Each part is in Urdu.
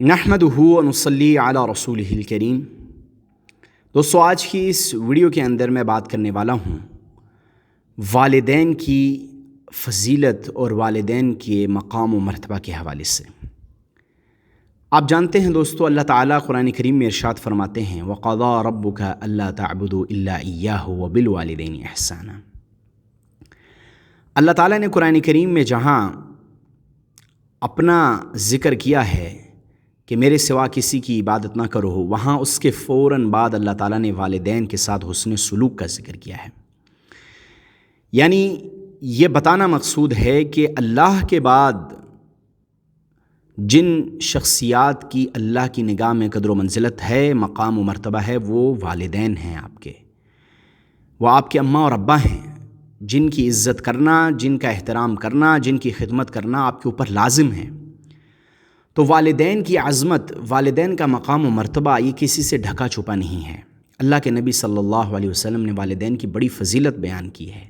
نحمدہ و نصلی علی رسولہ الکریم۔ دوستو، آج کی اس ویڈیو کے اندر میں بات کرنے والا ہوں والدین کی فضیلت اور والدین کے مقام و مرتبہ کے حوالے سے۔ آپ جانتے ہیں دوستو، اللہ تعالیٰ قرآن کریم میں ارشاد فرماتے ہیں وَقَضَىٰ رَبُّكَ أَلَّا تَعْبُدُوا إِلَّا إِيَّاهُ وَبِالْوَالِدَيْنِ إِحْسَانًا۔ اللہ تعالیٰ نے قرآن کریم میں جہاں اپنا ذکر کیا ہے کہ میرے سوا کسی کی عبادت نہ کرو، وہاں اس کے فوراً بعد اللہ تعالیٰ نے والدین کے ساتھ حسن سلوک کا ذکر کیا ہے۔ یعنی یہ بتانا مقصود ہے کہ اللہ کے بعد جن شخصیات کی اللہ کی نگاہ میں قدر و منزلت ہے، مقام و مرتبہ ہے، وہ والدین ہیں آپ کے، وہ آپ کے اماں اور ابا ہیں، جن کی عزت کرنا، جن کا احترام کرنا، جن کی خدمت کرنا آپ کے اوپر لازم ہے۔ تو والدین کی عظمت، والدین کا مقام و مرتبہ یہ کسی سے ڈھکا چھپا نہیں ہے۔ اللہ کے نبی صلی اللہ علیہ وسلم نے والدین کی بڑی فضیلت بیان کی ہے۔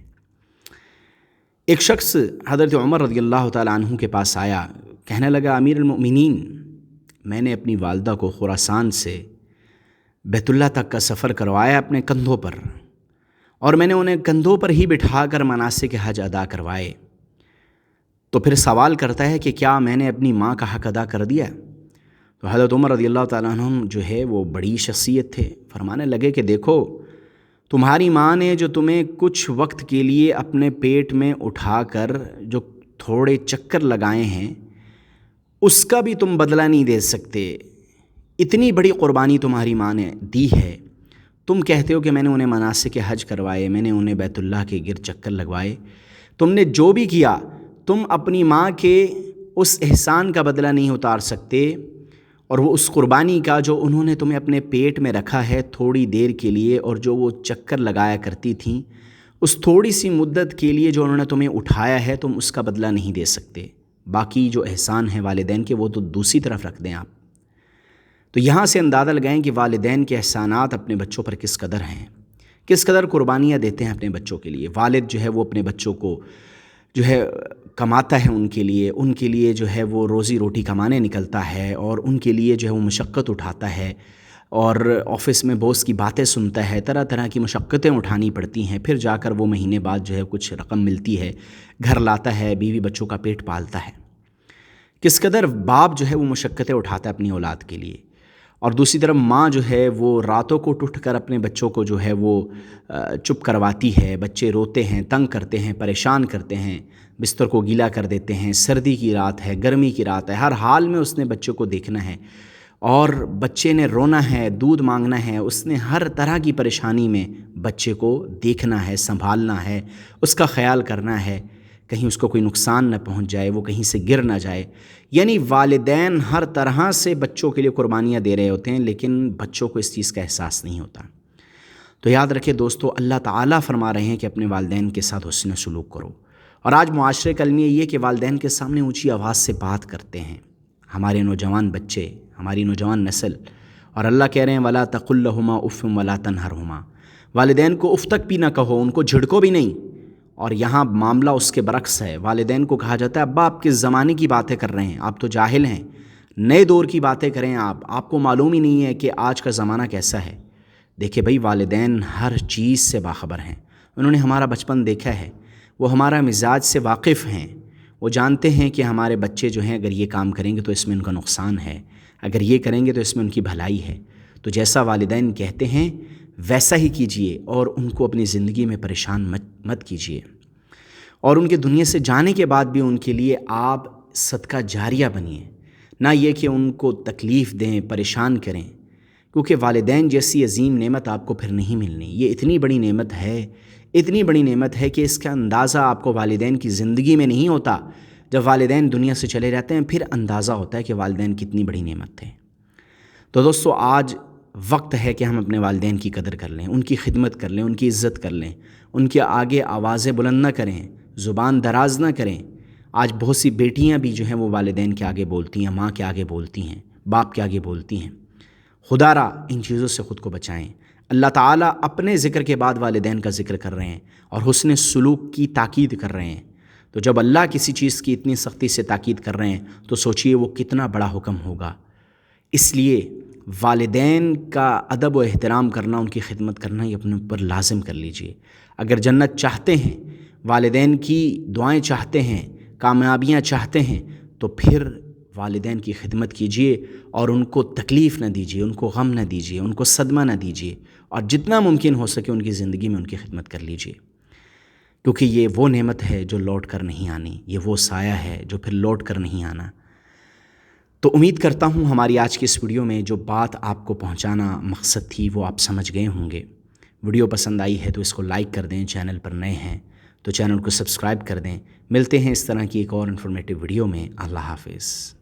ایک شخص حضرت عمر رضی اللہ تعالیٰ عنہ کے پاس آیا، کہنے لگا امیر المؤمنین، میں نے اپنی والدہ کو خراسان سے بیت اللہ تک کا سفر کروایا اپنے کندھوں پر، اور میں نے انہیں کندھوں پر ہی بٹھا کر مناسک حج ادا کروائے، تو پھر سوال کرتا ہے کہ کیا میں نے اپنی ماں کا حق ادا کر دیا؟ تو حضرت عمر رضی اللہ تعالیٰ عنہ جو ہے وہ بڑی شخصیت تھے، فرمانے لگے کہ دیکھو، تمہاری ماں نے جو تمہیں کچھ وقت کے لیے اپنے پیٹ میں اٹھا کر جو تھوڑے چکر لگائے ہیں، اس کا بھی تم بدلہ نہیں دے سکتے۔ اتنی بڑی قربانی تمہاری ماں نے دی ہے، تم کہتے ہو کہ میں نے انہیں مناسک حج کروائے، میں نے انہیں بیت اللہ کے گرد چکر لگوائے۔ تم نے جو بھی کیا، تم اپنی ماں کے اس احسان کا بدلہ نہیں اتار سکتے، اور وہ اس قربانی کا جو انہوں نے تمہیں اپنے پیٹ میں رکھا ہے تھوڑی دیر کے لیے، اور جو وہ چکر لگایا کرتی تھیں، اس تھوڑی سی مدت کے لیے جو انہوں نے تمہیں اٹھایا ہے، تم اس کا بدلہ نہیں دے سکتے۔ باقی جو احسان ہیں والدین کے، وہ تو دوسری طرف رکھ دیں آپ۔ تو یہاں سے اندازہ لگائیں کہ والدین کے احسانات اپنے بچوں پر کس قدر ہیں، کس قدر قربانیاں دیتے ہیں اپنے بچوں کے لیے۔ والد جو ہے وہ اپنے بچوں کو جو ہے کماتا ہے، ان کے لیے جو ہے وہ روزی روٹی کمانے نکلتا ہے، اور ان کے لیے جو ہے وہ مشقت اٹھاتا ہے، اور آفس میں باس کی باتیں سنتا ہے، طرح طرح کی مشقتیں اٹھانی پڑتی ہیں، پھر جا کر وہ مہینے بعد جو ہے کچھ رقم ملتی ہے، گھر لاتا ہے، بیوی بچوں کا پیٹ پالتا ہے۔ کس قدر باپ جو ہے وہ مشقتیں اٹھاتا ہے اپنی اولاد کے لیے، اور دوسری طرف ماں جو ہے وہ راتوں کو اٹھ کر اپنے بچوں کو جو ہے وہ چپ کرواتی ہے، بچے روتے ہیں، تنگ کرتے ہیں، پریشان کرتے ہیں، بستر کو گیلا کر دیتے ہیں، سردی کی رات ہے، گرمی کی رات ہے، ہر حال میں اس نے بچوں کو دیکھنا ہے، اور بچے نے رونا ہے، دودھ مانگنا ہے، اس نے ہر طرح کی پریشانی میں بچے کو دیکھنا ہے، سنبھالنا ہے، اس کا خیال کرنا ہے، کہیں اس کو کوئی نقصان نہ پہنچ جائے، وہ کہیں سے گر نہ جائے۔ یعنی والدین ہر طرح سے بچوں کے لیے قربانیاں دے رہے ہوتے ہیں، لیکن بچوں کو اس چیز کا احساس نہیں ہوتا۔ تو یاد رکھیں دوستو، اللہ تعالیٰ فرما رہے ہیں کہ اپنے والدین کے ساتھ حسن سلوک کرو، اور آج معاشرے کا المیہ یہ کہ والدین کے سامنے اونچی آواز سے بات کرتے ہیں ہمارے نوجوان بچے، ہماری نوجوان نسل، اور اللہ کہہ رہے ہیں وَلَا تَقُل لَهُمَا أُفٍّ وَلَا تَنْهَرْهُمَا، والدین کو اف تک بھی نہ کہو، ان کو جھڑکو بھی نہیں۔ اور یہاں معاملہ اس کے برعکس ہے، والدین کو کہا جاتا ہے ابا آپ کس زمانے کی باتیں کر رہے ہیں، آپ تو جاہل ہیں، نئے دور کی باتیں کریں، آپ کو معلوم ہی نہیں ہے کہ آج کا زمانہ کیسا ہے۔ دیکھیں بھائی، والدین ہر چیز سے باخبر ہیں، انہوں نے ہمارا بچپن دیکھا ہے، وہ ہمارا مزاج سے واقف ہیں، وہ جانتے ہیں کہ ہمارے بچے جو ہیں اگر یہ کام کریں گے تو اس میں ان کا نقصان ہے، اگر یہ کریں گے تو اس میں ان کی بھلائی ہے۔ تو جیسا والدین کہتے ہیں ویسا ہی کیجئے، اور ان کو اپنی زندگی میں پریشان مت کیجئے، اور ان کے دنیا سے جانے کے بعد بھی ان کے لیے آپ صدقہ جاریہ بنیے، نہ یہ کہ ان کو تکلیف دیں، پریشان کریں، کیونکہ والدین جیسی عظیم نعمت آپ کو پھر نہیں ملنی۔ یہ اتنی بڑی نعمت ہے، اتنی بڑی نعمت ہے کہ اس کا اندازہ آپ کو والدین کی زندگی میں نہیں ہوتا، جب والدین دنیا سے چلے جاتے ہیں پھر اندازہ ہوتا ہے کہ والدین کتنی بڑی نعمت تھے۔ تو دوستو، آج وقت ہے کہ ہم اپنے والدین کی قدر کر لیں، ان کی خدمت کر لیں، ان کی عزت کر لیں، ان کے آگے آوازیں بلند نہ کریں، زبان دراز نہ کریں۔ آج بہت سی بیٹیاں بھی جو ہیں وہ والدین کے آگے بولتی ہیں، ماں کے آگے بولتی ہیں، باپ کے آگے بولتی ہیں۔ خدا را ان چیزوں سے خود کو بچائیں۔ اللہ تعالیٰ اپنے ذکر کے بعد والدین کا ذکر کر رہے ہیں، اور حسن سلوک کی تاکید کر رہے ہیں۔ تو جب اللہ کسی چیز کی اتنی سختی سے تاکید کر رہے ہیں تو سوچئے وہ کتنا بڑا حکم ہوگا۔ اس لیے والدین کا ادب و احترام کرنا، ان کی خدمت کرنا، یہ اپنے اوپر لازم کر لیجئے۔ اگر جنت چاہتے ہیں، والدین کی دعائیں چاہتے ہیں، کامیابیاں چاہتے ہیں، تو پھر والدین کی خدمت کیجئے اور ان کو تکلیف نہ دیجئے، ان کو غم نہ دیجئے، ان کو صدمہ نہ دیجئے، اور جتنا ممکن ہو سکے ان کی زندگی میں ان کی خدمت کر لیجئے، کیونکہ یہ وہ نعمت ہے جو لوٹ کر نہیں آنی، یہ وہ سایہ ہے جو پھر لوٹ کر نہیں آنا۔ تو امید کرتا ہوں ہماری آج کی اس ویڈیو میں جو بات آپ کو پہنچانا مقصد تھی وہ آپ سمجھ گئے ہوں گے۔ ویڈیو پسند آئی ہے تو اس کو لائک کر دیں، چینل پر نئے ہیں تو چینل کو سبسکرائب کر دیں۔ ملتے ہیں اس طرح کی ایک اور انفارمیٹیو ویڈیو میں۔ اللہ حافظ۔